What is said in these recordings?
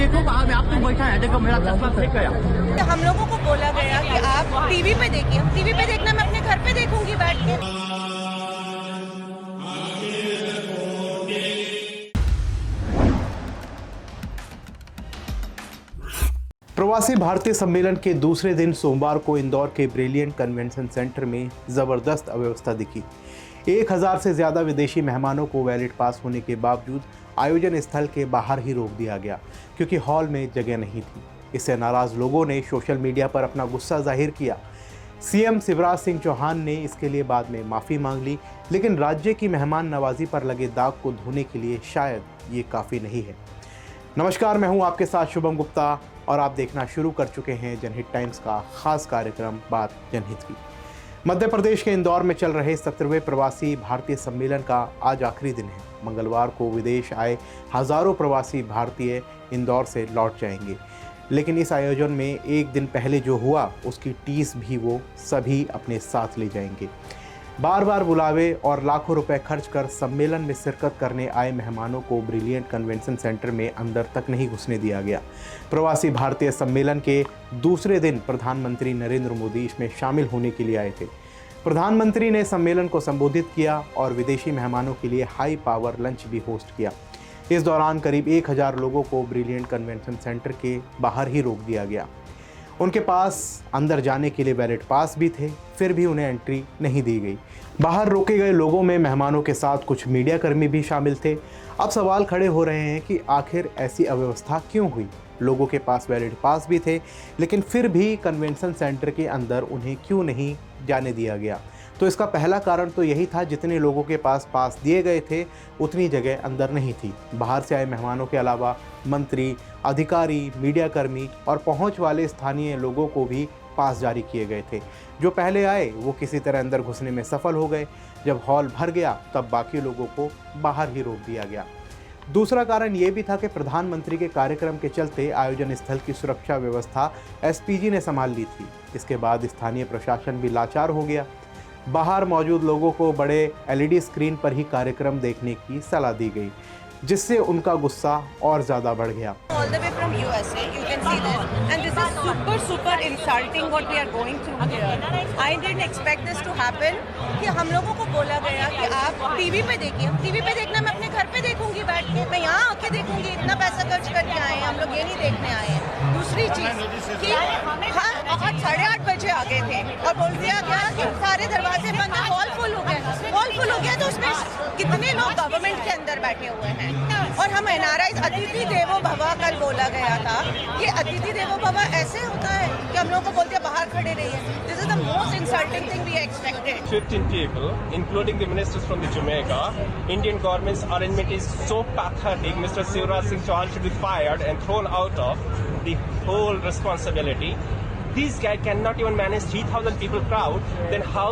देखो बाहर में आप तुम बैठा है, देखो मेरा चश्मा फेंक गया। हम लोगों को बोला गया कि आप टीवी पे देखिए, टीवी पे देखना मैं अपने घर पे देखूंगी बैठ के। प्रवासी भारतीय सम्मेलन के दूसरे दिन सोमवार को इंदौर के ब्रिलियंट कन्वेंशन सेंटर में जबरदस्त अव्यवस्था दिखी। 1000 से ज्यादा विदेशी मेहमानों को वैलिड पास होने के बावजूद आयोजन स्थल के बाहर ही रोक दिया गया क्योंकि हॉल में जगह नहीं थी। इससे नाराज लोगों ने सोशल मीडिया पर अपना गुस्सा जाहिर किया। सीएम शिवराज सिंह चौहान ने इसके लिए बाद में माफ़ी मांग ली, लेकिन राज्य की मेहमान नवाजी पर लगे दाग को धोने के लिए शायद ये काफ़ी नहीं है। नमस्कार, मैं हूं आपके साथ शुभम गुप्ता और आप देखना शुरू कर चुके हैं जनहित टाइम्स का खास कार्यक्रम बात जनहित की। मध्य प्रदेश के इंदौर में चल रहे 17वें प्रवासी भारतीय सम्मेलन का आज आखिरी दिन है। मंगलवार को विदेश आए हजारों प्रवासी भारतीय इंदौर से लौट जाएंगे, लेकिन इस आयोजन में एक दिन पहले जो हुआ उसकी टीस भी वो सभी अपने साथ ले जाएंगे। बार बार बुलावे और लाखों रुपए खर्च कर सम्मेलन में शिरकत करने आए मेहमानों को ब्रिलियंट कन्वेंशन सेंटर में अंदर तक नहीं घुसने दिया गया। प्रवासी भारतीय सम्मेलन के दूसरे दिन प्रधानमंत्री नरेंद्र मोदी इसमें शामिल होने के लिए आए थे। प्रधानमंत्री ने सम्मेलन को संबोधित किया और विदेशी मेहमानों के लिए हाई पावर लंच भी होस्ट किया। इस दौरान करीब 1000 लोगों को ब्रिलियंट कन्वेंशन सेंटर के बाहर ही रोक दिया गया। उनके पास अंदर जाने के लिए वैलिड पास भी थे, फिर भी उन्हें एंट्री नहीं दी गई। बाहर रोके गए लोगों में मेहमानों के साथ कुछ मीडिया कर्मी भी शामिल थे। अब सवाल खड़े हो रहे हैं कि आखिर ऐसी अव्यवस्था क्यों हुई। लोगों के पास वैलिड पास भी थे, लेकिन फिर भी कन्वेंशन सेंटर के अंदर उन्हें क्यों नहीं जाने दिया गया। तो इसका पहला कारण तो यही था, जितने लोगों के पास दिए गए थे उतनी जगह अंदर नहीं थी। बाहर से आए मेहमानों के अलावा मंत्री, अधिकारी, मीडिया कर्मी और पहुंच वाले स्थानीय लोगों को भी पास जारी किए गए थे। जो पहले आए वो किसी तरह अंदर घुसने में सफल हो गए। जब हॉल भर गया तब बाकी लोगों को बाहर ही रोक दिया गया। दूसरा कारण ये भी था कि प्रधानमंत्री के कार्यक्रम के चलते आयोजन स्थल की सुरक्षा व्यवस्था एसपीजी ने संभाल ली थी। इसके बाद स्थानीय प्रशासन भी लाचार हो गया। बाहर मौजूद लोगों को बड़े एलईडी स्क्रीन पर ही कार्यक्रम देखने की सलाह दी गई, जिससे उनका गुस्सा और ज़्यादा बढ़ गया। All the way from USA, you can see this, and this is super insulting what we are going through here. I didn't expect this to happen. कि हम लोगों को बोला गया कि आप टीवी पे देखिए, टीवी पे देखना मैं अपने घर पे देखूंगी बैठ के, मैं यहाँ आके देखूंगी। इतना पैसा खर्च करके आए हैं हम लोग, ये नहीं देखने आए हैं। दूसरी चीज कि हाँ, 8:30 बजे आ गए थे और बोल दिया गया कि सारे दरवाजे बंद हैं, हॉल फुल हो गया। हॉल फुल हो गया तो उसमें कितने लोग गवर्नमेंट के अंदर बैठे हुए हैं। और हम एनआरआई अतिथि देवो भव कल बोला गया था। ये अतिथि देवो भव ऐसे होता है कि हम लोग को बोलते हैं बाहर खड़े रहिए। This is the most insulting thing we expected. 15 people, including the ministers from the Jamaica. Indian government's arrangement is so pathetic. Mr. Shivraj Singh Chauhan should be fired and thrown out of the whole responsibility. These guys cannot even manage 3,000 people crowd. Then how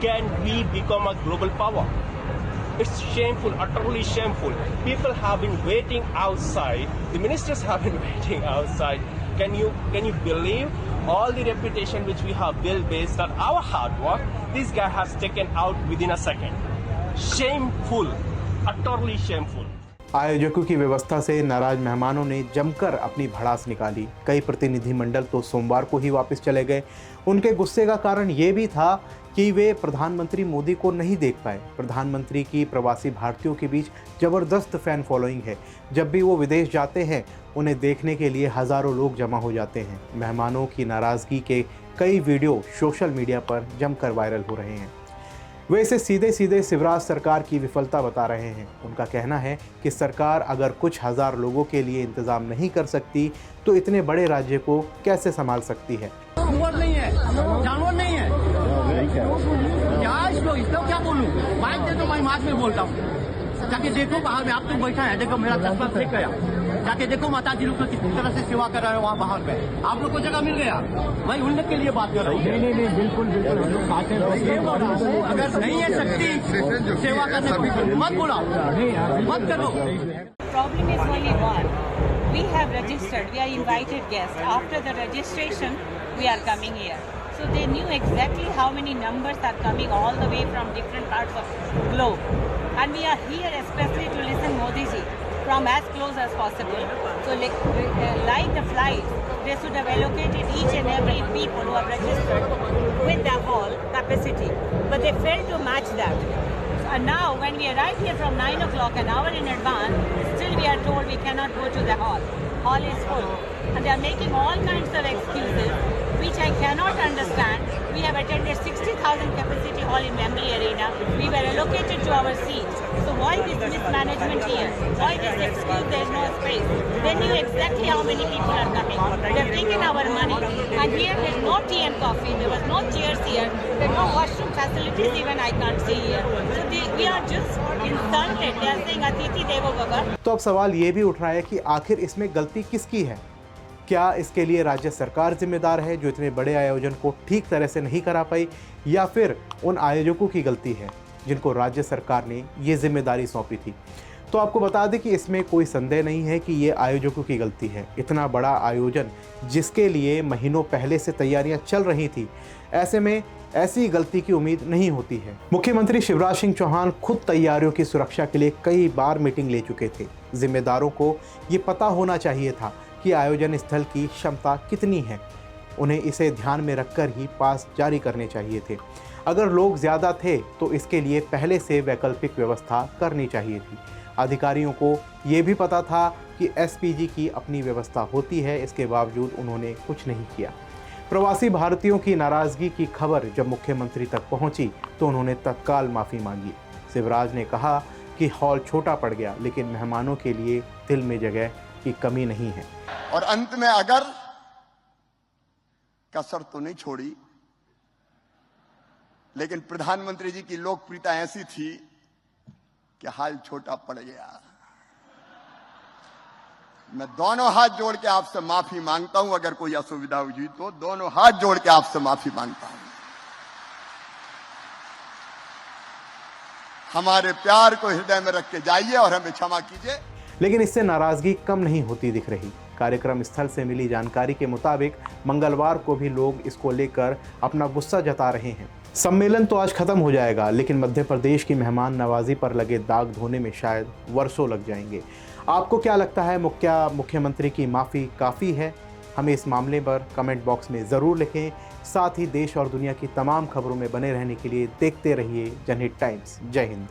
can we become a global power? It's shameful, utterly shameful. People have been waiting outside. The ministers have been waiting outside. Can you believe all the reputation which we have built based on our hard work? This guy has taken out within a second. Shameful, utterly shameful. आयोजकों की व्यवस्था से नाराज मेहमानों ने जमकर अपनी भड़ास निकाली। कई प्रतिनिधिमंडल तो सोमवार को ही वापस चले गए। उनके गुस्से का कारण ये भी था कि वे प्रधानमंत्री मोदी को नहीं देख पाए। प्रधानमंत्री की प्रवासी भारतीयों के बीच ज़बरदस्त फ़ैन फॉलोइंग है। जब भी वो विदेश जाते हैं उन्हें देखने के लिए हज़ारों लोग जमा हो जाते हैं। मेहमानों की नाराज़गी के कई वीडियो सोशल मीडिया पर जमकर वायरल हो रहे हैं। वे इसे सीधे सीधे शिवराज सरकार की विफलता बता रहे हैं। उनका कहना है कि सरकार अगर कुछ हज़ार लोगों के लिए इंतज़ाम नहीं कर सकती तो इतने बड़े राज्य को कैसे संभाल सकती है। जानवर नहीं है, जानवर नहीं है। क्या इसको क्या बोलूं? माइक दे दो, मैं माइक में बोलता हूँ। जाके देखो बाहर में आप तुम बैठा है, देखो मेरा चश्मा फेंक गया। जाके देखो माता जी लोग किस तरह से सेवा कर रहे हैं वहाँ बाहर में। आप लोग को जगह मिल गया, मैं उनने के लिए बात कर रहा हूँ। नहीं, बिल्कुल अगर नहीं है शक्ति सेवा करने को मत बुलाओ, मत करो। Problem is only one. We have registered. We are invited guests. After the registration, we are coming here. So they knew exactly how many numbers are coming all the way from different parts of globe. And we are here especially to listen Modi ji from as close as possible. So buying the flights, they should have allocated each and every people who have registered with the hall capacity, but they failed to match that. And now, when we arrive here from 9 o'clock, an hour in advance, still we are told we cannot go to the hall. Hall is full. And they are making all kinds of excuses, which I cannot understand. We have attended 60,000 capacity hall in Wembley Arena. We were allocated to our seats. So why this mismanagement here? Why this excuse there is no space? They knew exactly how many people are coming. They have taken our money. And here there is no tea and coffee. There was no chairs here. There are no washroom facilities even I can't see here. So we are just insulted. They are saying Atiti Devo Bhava. तो अब सवाल ये भी उठ रहा है कि आखिर इसमें गलती किसकी है? क्या इसके लिए राज्य सरकार जिम्मेदार है जो इतने बड़े आयोजन को ठीक तरह से नहीं करा पाई, या फिर उन आयोजकों की गलती है जिनको राज्य सरकार ने ये जिम्मेदारी सौंपी थी? तो आपको बता दें कि इसमें कोई संदेह नहीं है कि ये आयोजकों की गलती है। इतना बड़ा आयोजन जिसके लिए महीनों पहले से तैयारियां चल रही थी, ऐसे में ऐसी गलती की उम्मीद नहीं होती है। मुख्यमंत्री शिवराज सिंह चौहान खुद तैयारियों की सुरक्षा के लिए कई बार मीटिंग ले चुके थे। जिम्मेदारों को ये पता होना चाहिए था कि आयोजन स्थल की क्षमता कितनी है। उन्हें इसे ध्यान में रखकर ही पास जारी करने चाहिए थे। अगर लोग ज़्यादा थे तो इसके लिए पहले से वैकल्पिक व्यवस्था करनी चाहिए थी। अधिकारियों को ये भी पता था कि एसपीजी की अपनी व्यवस्था होती है, इसके बावजूद उन्होंने कुछ नहीं किया। प्रवासी भारतीयों की नाराज़गी की खबर जब मुख्यमंत्री तक पहुंची तो उन्होंने तत्काल माफ़ी मांगी। शिवराज ने कहा कि हॉल छोटा पड़ गया, लेकिन मेहमानों के लिए दिल में जगह की कमी नहीं है। और अंत में अगर कसर तो नहीं छोड़ी, लेकिन प्रधानमंत्री जी की लोकप्रियता ऐसी थी कि हाल छोटा पड़ गया। मैं दोनों हाथ जोड़ के आपसे माफी मांगता हूं, अगर कोई असुविधा हुई तो दोनों हाथ जोड़ के आपसे माफी मांगता हूं। हमारे प्यार को हृदय में रख के जाइए और हमें क्षमा कीजिए। लेकिन इससे नाराजगी कम नहीं होती दिख रही। कार्यक्रम स्थल से मिली जानकारी के मुताबिक मंगलवार को भी लोग इसको लेकर अपना गुस्सा जता रहे हैं। सम्मेलन तो आज खत्म हो जाएगा, लेकिन मध्य प्रदेश की मेहमान नवाजी पर लगे दाग धोने में शायद वर्षों लग जाएंगे। आपको क्या लगता है, मुख्यमंत्री की माफ़ी काफ़ी है? हमें इस मामले पर कमेंट बॉक्स में ज़रूर लिखें। साथ ही देश और दुनिया की तमाम खबरों में बने रहने के लिए देखते रहिए जनहित टाइम्स। जय हिंद।